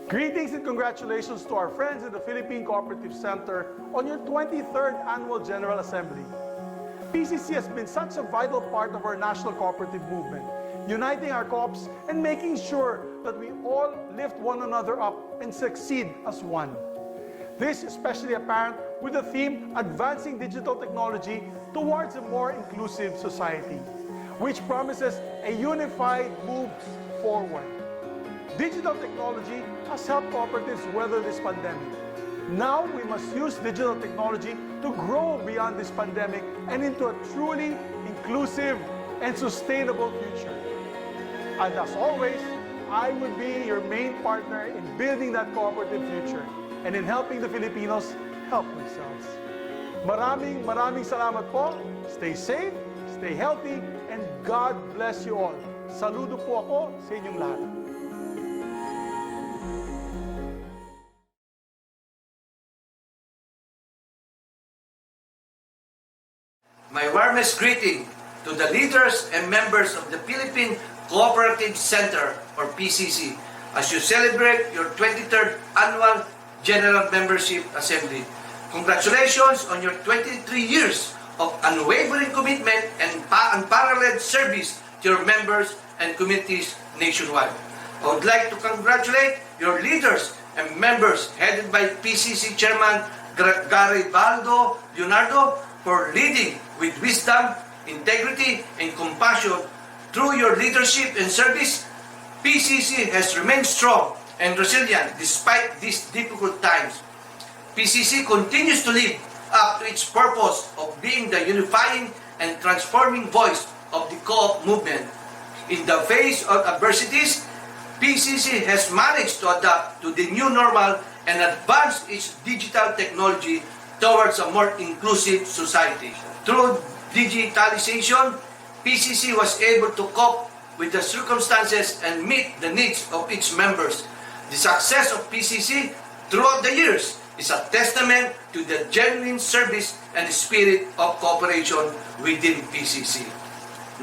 Greetings and congratulations to our friends in the Philippine Cooperative Center on your 23rd Annual General Assembly. PCC has been such a vital part of our national cooperative movement, uniting our co-ops and making sure that we all lift one another up and succeed as one. This is especially apparent with the theme Advancing Digital Technology Towards a More Inclusive Society, which promises a unified move forward. Digital technology has helped cooperatives weather this pandemic. Now we must use digital technology to grow beyond this pandemic and into a truly inclusive and sustainable future. And as always, I will be your main partner in building that cooperative future and in helping the Filipinos help themselves. Maraming salamat po. Stay safe, stay healthy, and God bless you all. Saludo po ako sa inyong lahat. My warmest greeting to the leaders and members of the Philippine Cooperative Center, or PCC, as you celebrate your 23rd Annual General Membership Assembly. Congratulations on your 23 years of unwavering commitment and unparalleled service to your members and communities nationwide. I would like to congratulate your leaders and members headed by PCC Chairman Garibaldo Leonardo for leading with wisdom, integrity, and compassion. Through your leadership and service, PCC has remained strong and resilient despite these difficult times. PCC continues to live up to its purpose of being the unifying and transforming voice of the co-op movement. In the face of adversities, PCC has managed to adapt to the new normal and advance its digital technology towards a more inclusive society. Through digitalization, PCC was able to cope with the circumstances and meet the needs of its members. The success of PCC throughout the years is a testament to the genuine service and the spirit of cooperation within PCC.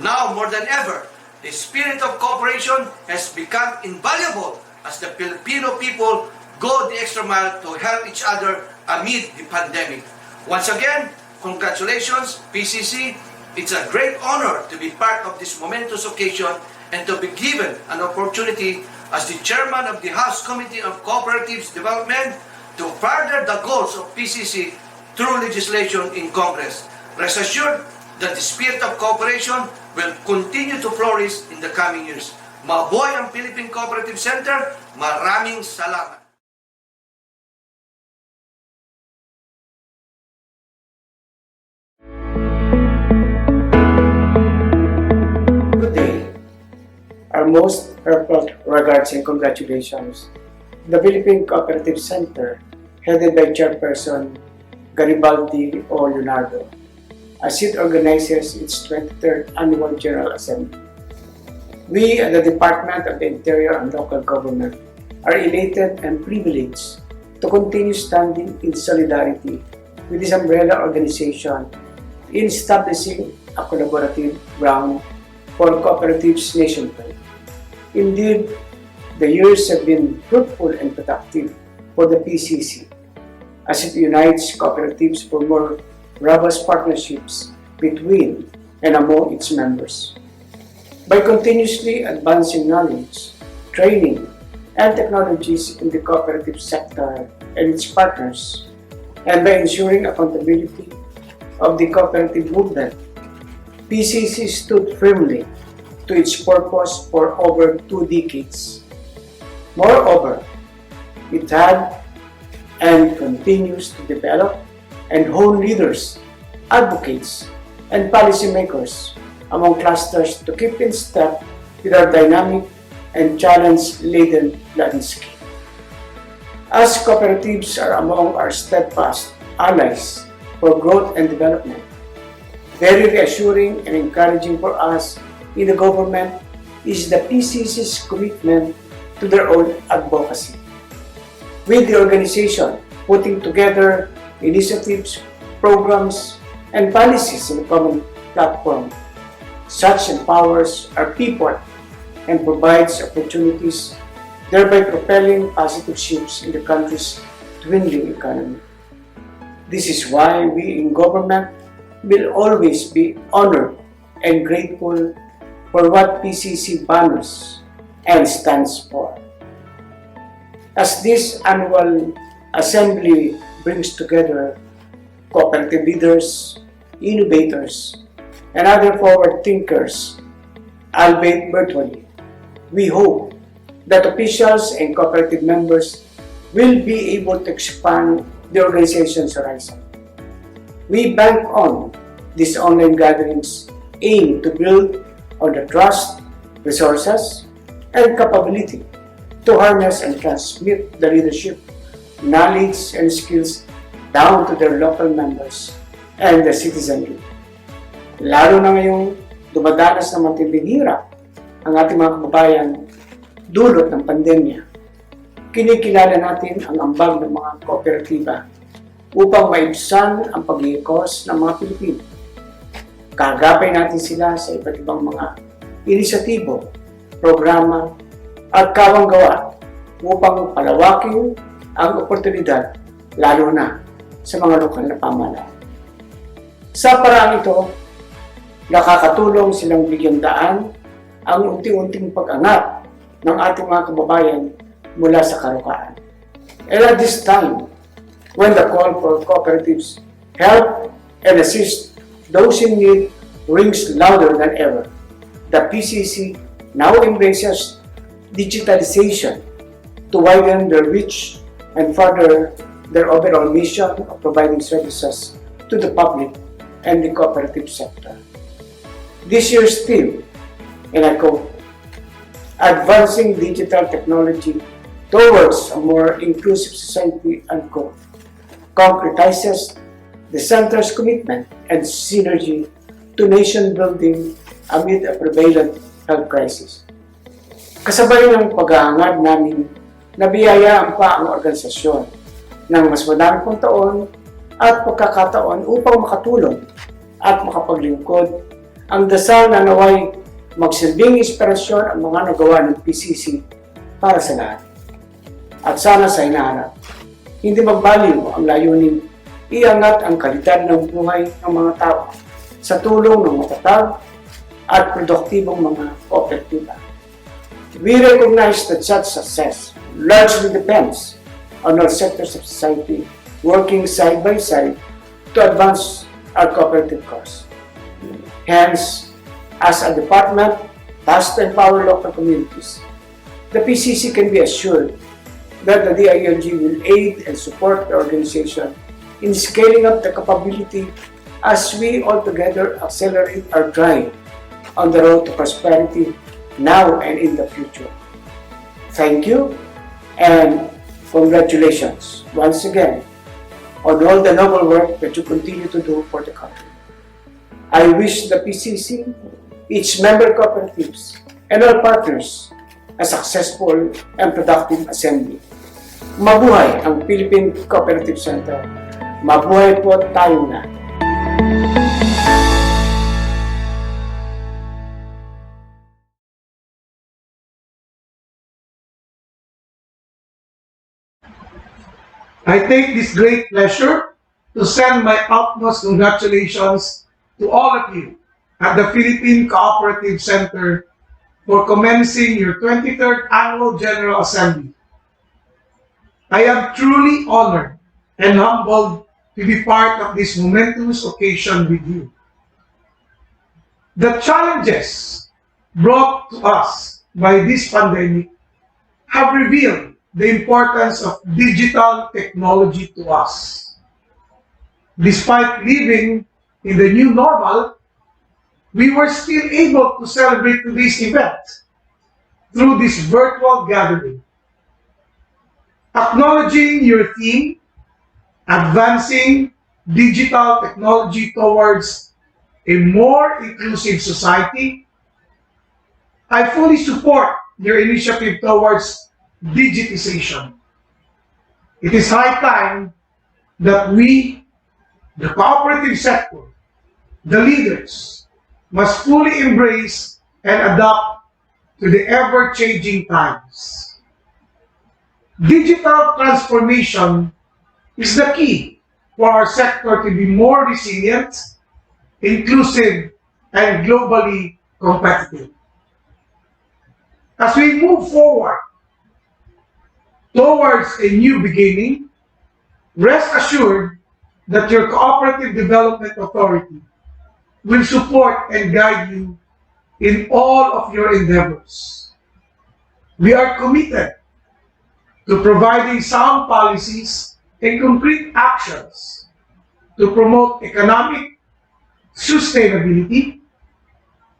Now more than ever, the spirit of cooperation has become invaluable as the Filipino people go the extra mile to help each other amid the pandemic. Once again, congratulations, PCC. It's a great honor to be part of this momentous occasion and to be given an opportunity as the chairman of the House Committee on Cooperatives Development to further the goals of PCC through legislation in Congress. Rest assured that the spirit of cooperation will continue to flourish in the coming years. Mabuhay ang Philippine Cooperative Center. Maraming salamat. Good day. Our most heartfelt regards and congratulations to the Philippine Cooperative Center, headed by Chairperson Garibaldi O. Leonardo, as it organizes its 23rd Annual General Assembly. We at the Department of the Interior and Local Government are elated and privileged to continue standing in solidarity with this umbrella organization in establishing a collaborative ground for cooperatives nationwide. Indeed, the years have been fruitful and productive for the PCC as it unites cooperatives for more robust partnerships between and among its members. By continuously advancing knowledge, training, and technologies in the cooperative sector and its partners, and by ensuring accountability of the cooperative movement, PCC stood firmly to its purpose for over 2 decades. Moreover, it had and continues to develop and hone leaders, advocates, and policymakers among clusters to keep in step with our dynamic and challenge-laden landscape. As cooperatives are among our steadfast allies for growth and development, very reassuring and encouraging for us in the government is the PCC's commitment to their own advocacy. With the organization putting together initiatives, programs, and policies in a common platform, such empowers our people and provides opportunities thereby propelling positive shifts in the country's dwindling economy. This is why we in government will always be honored and grateful for what PCC honors and stands for. As this annual assembly brings together cooperative leaders, innovators, and other forward thinkers, albeit virtually, we hope that officials and cooperative members will be able to expand the organization's horizon. We bank on these online gatherings aim to build on the trust, resources, and capability to harness and transmit the leadership, knowledge, and skills down to their local members and the citizenry. Lalo na ngayong dumadanas ng matinding hirap ang ating mga kababayan dulot ng pandemya, kinikilala natin ang ambag ng mga kooperatiba upang maibsan ang pag-iikos ng mga Pilipino. Kagapay natin sila sa iba't ibang mga inisyatibo, programa, at kawang-gawa upang palawakin ang oportunidad lalo na sa mga lokal na pamahalaan. Sa paraan ito, nakakatulong silang bigyan daan ang unti-unting pag-angat ng ating mga kababayan mula sa karukaan. And at this time, when the call for cooperatives help and assist those in need rings louder than ever, the PCC now embraces digitalization to widen their reach and further their overall mission of providing services to the public and the cooperative sector. This year's theme, and I quote, "Advancing Digital Technology Towards a More Inclusive Society," unquote, concretizes the Center's commitment and synergy to nation building amid a prevalent health crisis. Kasabay ng paghahangad namin na biyayaan pa ang organisasyon ng mas madami pang taon at pagkakataon upang makatulong at makapaglingkod, ang dasal na naway magsilbing inspirasyon ang mga nagawa ng PCC para sa lahat. At sana sa hinaharap, hindi magbaliw ang layunin iangat ang kalidad ng buhay ng mga tao sa tulong ng matatag at produktibong mga kooperatiba. We recognize that such success largely depends on all sectors of society working side by side to advance our cooperative cause. Hence, as a department tasked to empower local communities, the PCC can be assured that the DILG will aid and support the organization in scaling up the capability as we all together accelerate our drive on the road to prosperity now and in the future. Thank you and congratulations once again on all the noble work that you continue to do for the country. I wish the PCC, its member cooperatives, and all partners a successful and productive assembly. Mabuhay ang Philippine Cooperative Center. Mabuhay po tayong lahat. I take this great pleasure to send my utmost congratulations to all of you at the Philippine Cooperative Center for commencing your 23rd Annual General Assembly. I am truly honored and humbled to be part of this momentous occasion with you. The challenges brought to us by this pandemic have revealed the importance of digital technology to us. Despite living in the new normal, we were still able to celebrate today's event through this virtual gathering. Acknowledging your theme, advancing digital technology towards a more inclusive society, I fully support your initiative towards digitization. It is high time that we, the cooperative sector, the leaders, must fully embrace and adapt to the ever-changing times. Digital transformation is the key for our sector to be more resilient, inclusive, and globally competitive. As we move forward towards a new beginning, rest assured that your Cooperative Development Authority will support and guide you in all of your endeavors. We are committed to providing sound policies and concrete actions to promote economic sustainability,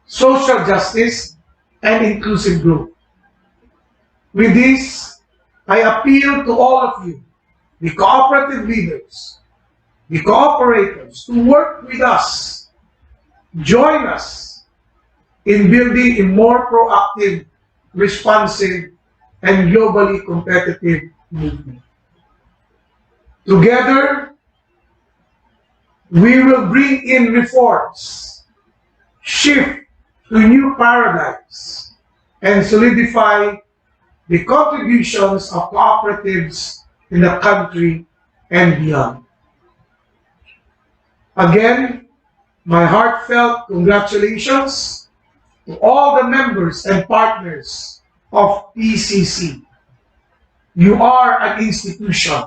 social justice, and inclusive growth. With this, I appeal to all of you, the cooperative leaders, the cooperators, to work with us, join us in building a more proactive, responsive, and globally competitive movement. Together, we will bring in reforms, shift to new paradigms, and solidify the contributions of cooperatives in the country and beyond. Again, my heartfelt congratulations to all the members and partners of PCC. You are an institution.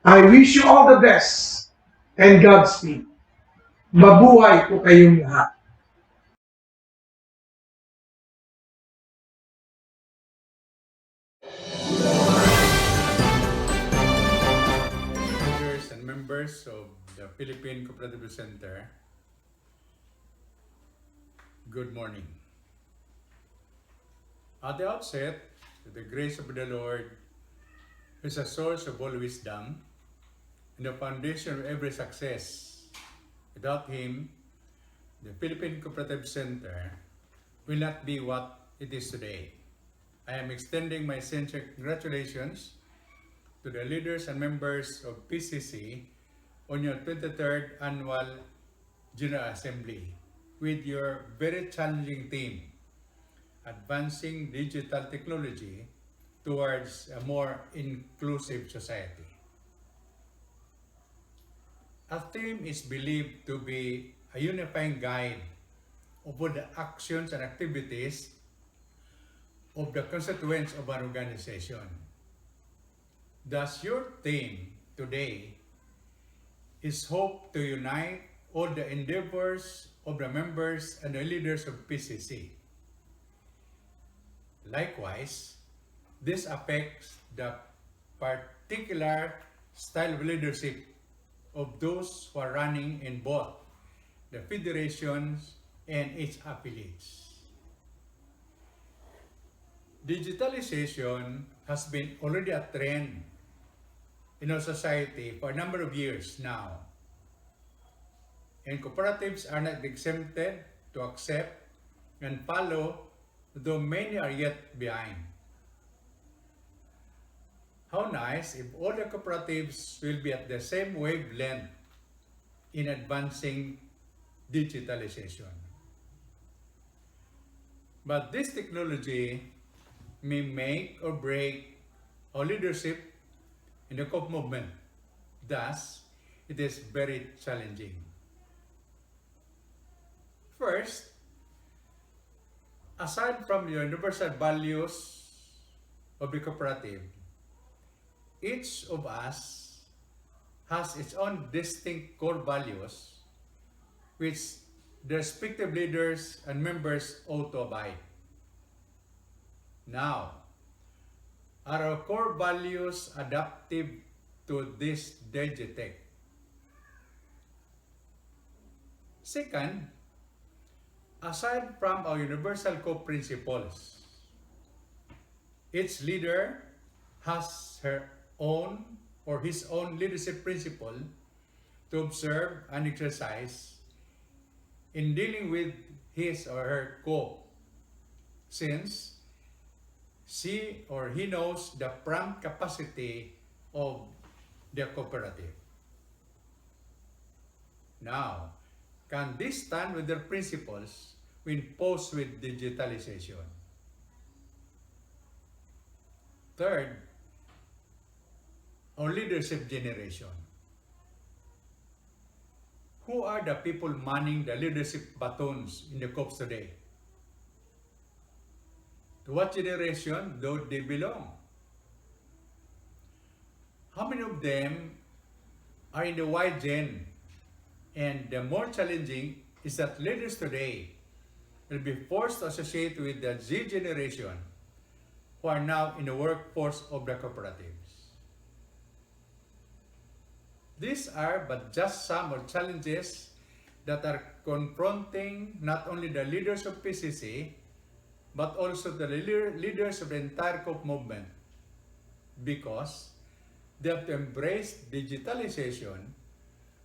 I wish you all the best and Godspeed. Mabuhay po kayong lahat. Leaders and members of the Philippine Cooperative Center, good morning. At the outset, the grace of the Lord is a source of all wisdom and the foundation of every success. Without Him, the Philippine Cooperative Center will not be what it is today. I am extending my sincere congratulations to the leaders and members of PCC on your 23rd Annual General Assembly with your very challenging theme, Advancing Digital Technology Towards a More Inclusive Society. A theme is believed to be a unifying guide of all the actions and activities of the constituents of an organization. Thus, your theme today is hope to unite all the endeavors of the members and the leaders of PCC. Likewise, this affects the particular style of leadership of those who are running in both the federations and its affiliates. Digitalization has been already a trend in our society for a number of years now, and cooperatives are not exempted to accept and follow, though many are yet behind. How nice if all the cooperatives will be at the same wavelength in advancing digitalization. But this technology may make or break our leadership in the COP movement. Thus, it is very challenging. First, aside from the universal values of the cooperative, each of us has its own distinct core values which the respective leaders and members ought to abide. Now, are our core values adaptive to this digitech? Second, aside from our universal core principles, each leader has her own or his own leadership principle to observe and exercise in dealing with his or her co, since she or he knows the prompt capacity of the cooperative. Now, can this stand with their principles when posed with digitalization? Third, our leadership generation. Who are the people manning the leadership batons in the COPs today? To what generation do they belong? How many of them are in the Y gen? And the more challenging is that leaders today will be forced to associate with the Z generation who are now in the workforce of the cooperatives. These are but just some of the challenges that are confronting not only the leaders of PCC, but also the leaders of the entire COP movement, because they have to embrace digitalization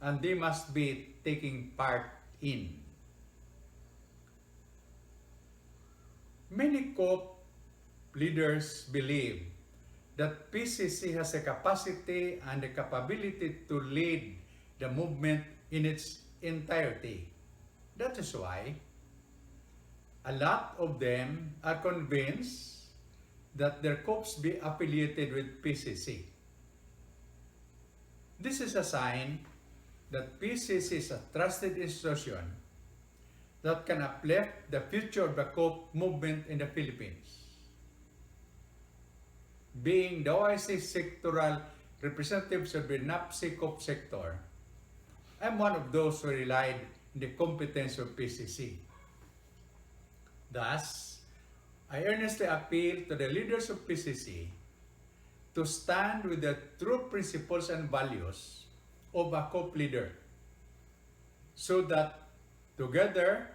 and they must be taking part in. Many COP leaders believe that PCC has the capacity and the capability to lead the movement in its entirety. That is why a lot of them are convinced that their COPs be affiliated with PCC. This is a sign that PCC is a trusted institution that can uplift the future of the COP movement in the Philippines. Being the OIC sectoral representatives of the NAPSI COP sector, I'm one of those who relied on the competence of PCC. Thus, I earnestly appeal to the leaders of PCC to stand with the true principles and values of a COP leader so that together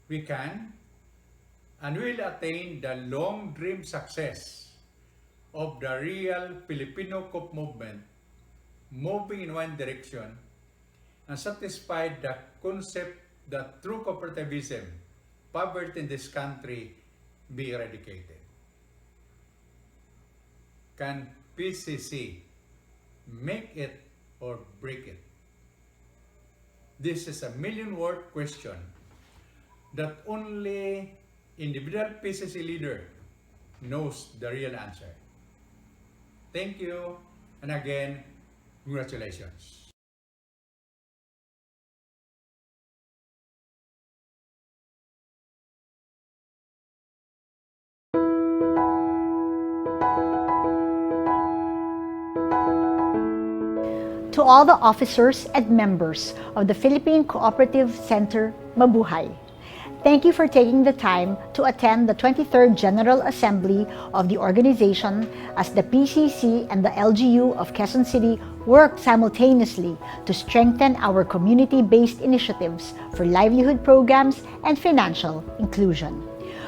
we can and will attain the long-dreamed success of the real Filipino COP movement moving in one direction and satisfy the concept that through cooperativism, poverty in this country be eradicated. Can PCC make it or break it? This is a million-word question that only individual PCC leader knows the real answer. Thank you, and again, congratulations. To all the officers and members of the Philippine Cooperative Center, Mabuhay. Thank you for taking the time to attend the 23rd General Assembly of the organization as the PCC and the LGU of Quezon City work simultaneously to strengthen our community-based initiatives for livelihood programs and financial inclusion.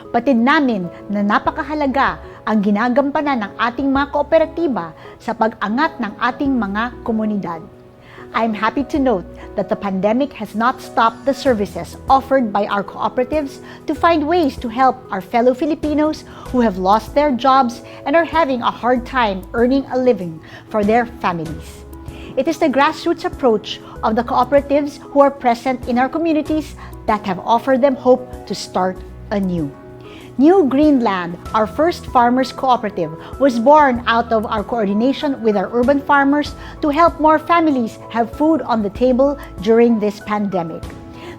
Batid namin na napakahalaga ang ginagampanan ng ating mga kooperatiba sa pag-angat ng ating mga komunidad. I'm happy to note that the pandemic has not stopped the services offered by our cooperatives to find ways to help our fellow Filipinos who have lost their jobs and are having a hard time earning a living for their families. It is the grassroots approach of the cooperatives who are present in our communities that have offered them hope to start anew. New Greenland, our first farmers cooperative, was born out of our coordination with our urban farmers to help more families have food on the table during this pandemic.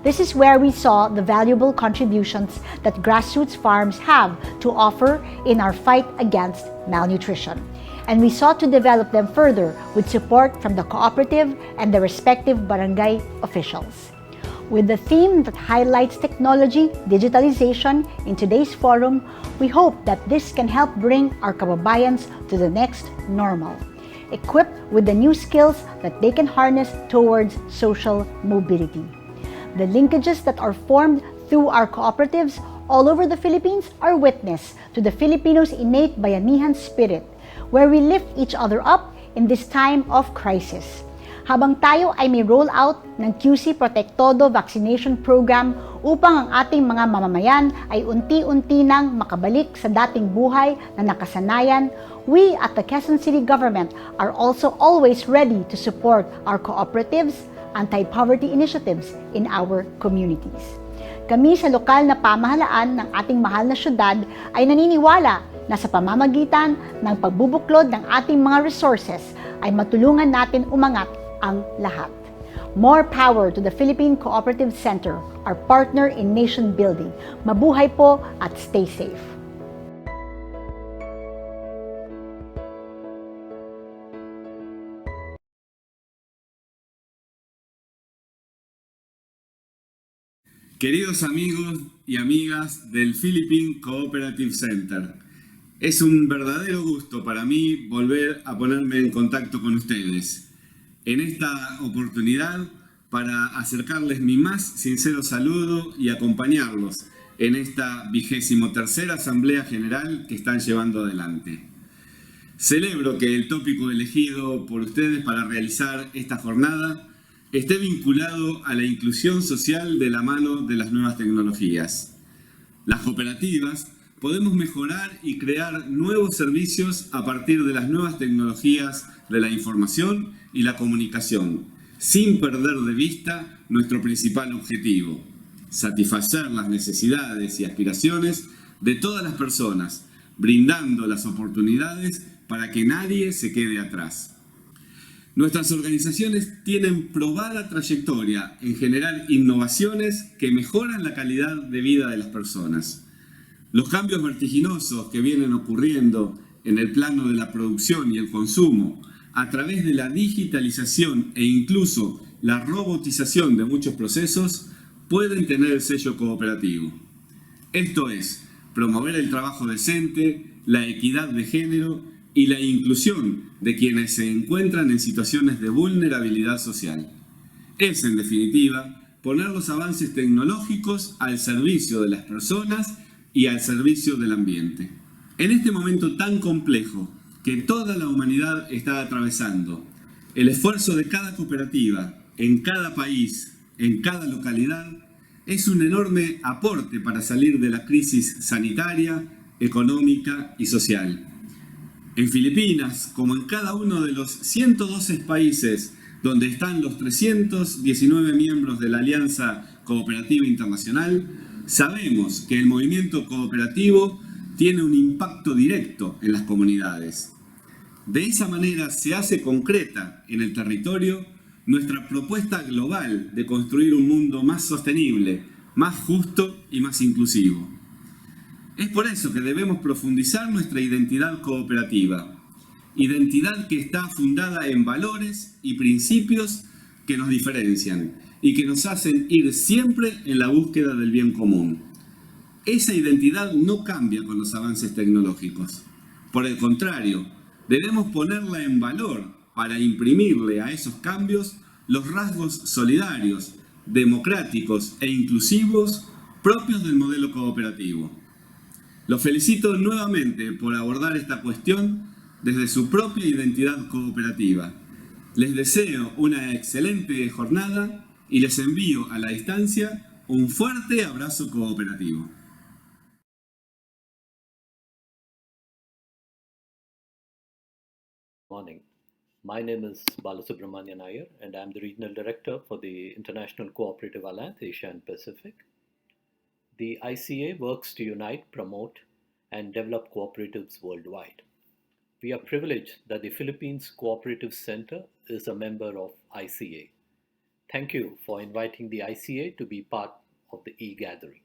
This is where we saw the valuable contributions that grassroots farms have to offer in our fight against malnutrition. And we sought to develop them further with support from the cooperative and the respective barangay officials. With the theme that highlights technology, digitalization in today's forum, we hope that this can help bring our kababayans to the next normal, equipped with the new skills that they can harness towards social mobility. The linkages that are formed through our cooperatives all over the Philippines are witness to the Filipinos' innate bayanihan spirit, where we lift each other up in this time of crisis. Habang tayo ay may roll-out ng QC Protectodo vaccination program upang ang ating mga mamamayan ay unti-unti nang makabalik sa dating buhay na nakasanayan, we at the Quezon City government are also always ready to support our cooperatives, anti-poverty initiatives in our communities. Kami sa lokal na pamahalaan ng ating mahal na syudad ay naniniwala na sa pamamagitan ng pagbubuklod ng ating mga resources ay matulungan natin umangat ang lahat. More power to the Philippine Cooperative Center, our partner in nation building. Mabuhay po at stay safe. Queridos amigos y amigas del Philippine Cooperative Center, es un verdadero gusto para mí volver a ponerme en contacto con ustedes. En esta oportunidad para acercarles mi más sincero saludo y acompañarlos en esta 23ª Asamblea General que están llevando adelante. Celebro que el tópico elegido por ustedes para realizar esta jornada esté vinculado a la inclusión social de la mano de las nuevas tecnologías. Las cooperativas podemos mejorar y crear nuevos servicios a partir de las nuevas tecnologías de la información y la comunicación, sin perder de vista nuestro principal objetivo: satisfacer las necesidades y aspiraciones de todas las personas, brindando las oportunidades para que nadie se quede atrás. Nuestras organizaciones tienen probada trayectoria en generar innovaciones que mejoran la calidad de vida de las personas. Los cambios vertiginosos que vienen ocurriendo en el plano de la producción y el consumo, a través de la digitalización e incluso la robotización de muchos procesos, pueden tener el sello cooperativo. Esto es, promover el trabajo decente, la equidad de género y la inclusión de quienes se encuentran en situaciones de vulnerabilidad social. Es, en definitiva, poner los avances tecnológicos al servicio de las personas y al servicio del ambiente. En este momento tan complejo que toda la humanidad está atravesando, el esfuerzo de cada cooperativa, en cada país, en cada localidad, es un enorme aporte para salir de la crisis sanitaria, económica y social. En Filipinas, como en cada uno de los 112 países donde están los 319 miembros de la Alianza Cooperativa Internacional, sabemos que el movimiento cooperativo tiene un impacto directo en las comunidades. De esa manera se hace concreta en el territorio nuestra propuesta global de construir un mundo más sostenible, más justo y más inclusivo. Es por eso que debemos profundizar nuestra identidad cooperativa, identidad que está fundada en valores y principios que nos diferencian y que nos hacen ir siempre en la búsqueda del bien común. Esa identidad no cambia con los avances tecnológicos. Por el contrario, debemos ponerla en valor para imprimirle a esos cambios los rasgos solidarios, democráticos e inclusivos propios del modelo cooperativo. Los felicito nuevamente por abordar esta cuestión desde su propia identidad cooperativa. Les deseo una excelente jornada y les envío a la distancia un fuerte abrazo cooperativo. Morning. My name is Balasubramanian Iyer, and I'm the Regional Director for the International Cooperative Alliance Asia and Pacific. The ICA works to unite, promote, and develop cooperatives worldwide. We are privileged that the Philippines Cooperative Center is a member of ICA. Thank you for inviting the ICA to be part of the e-gathering.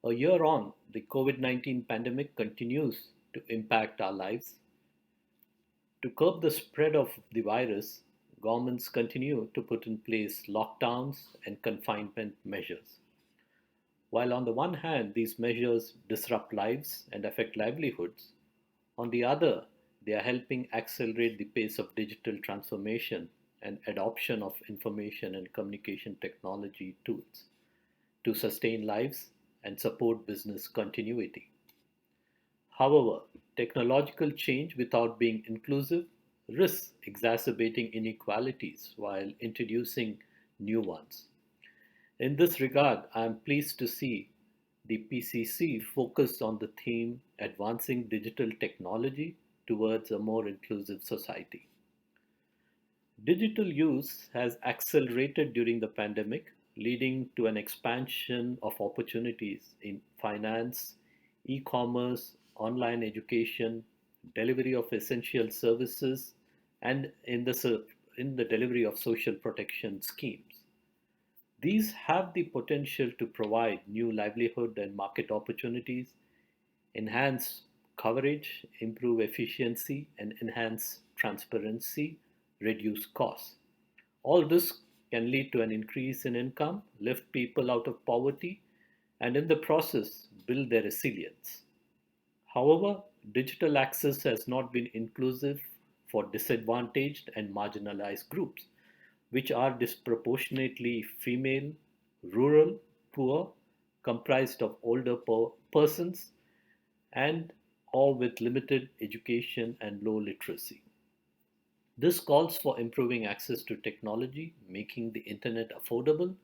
A year on, the COVID-19 pandemic continues to impact our lives. To curb the spread of the virus, governments continue to put in place lockdowns and confinement measures. While on the one hand, these measures disrupt lives and affect livelihoods, on the other, they are helping accelerate the pace of digital transformation and adoption of information and communication technology tools to sustain lives and support business continuity. However, technological change without being inclusive risks exacerbating inequalities while introducing new ones. In this regard, I am pleased to see the PCC focus on the theme Advancing Digital Technology towards a more inclusive society. Digital use has accelerated during the pandemic, leading to an expansion of opportunities in finance, e-commerce, online education, delivery of essential services, and in the delivery of social protection schemes. These have the potential to provide new livelihood and market opportunities, enhance coverage, improve efficiency, and enhance transparency, reduce costs. All this can lead to an increase in income, lift people out of poverty, and in the process, build their resilience. However, digital access has not been inclusive for disadvantaged and marginalized groups, which are disproportionately female, rural, poor, comprised of older persons, and or with limited education and low literacy. This calls for improving access to technology, making the internet affordable,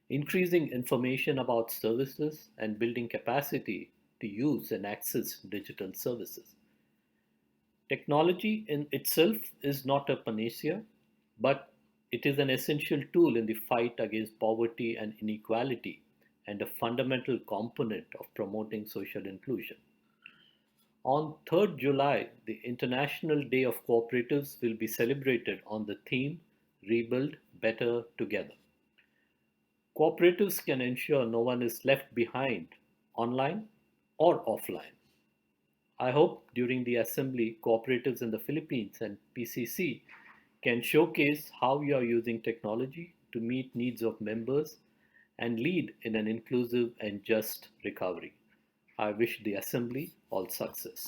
increasing information about services, and building capacity to use and access digital services. Technology in itself is not a panacea, but it is an essential tool in the fight against poverty and inequality and a fundamental component of promoting social inclusion. On 3rd July, the International Day of Cooperatives will be celebrated on the theme Rebuild Better Together. Cooperatives can ensure no one is left behind online or offline. I hope during the assembly, cooperatives in the Philippines and PCC can showcase how you are using technology to meet needs of members and lead in an inclusive and just recovery. I wish the assembly all success.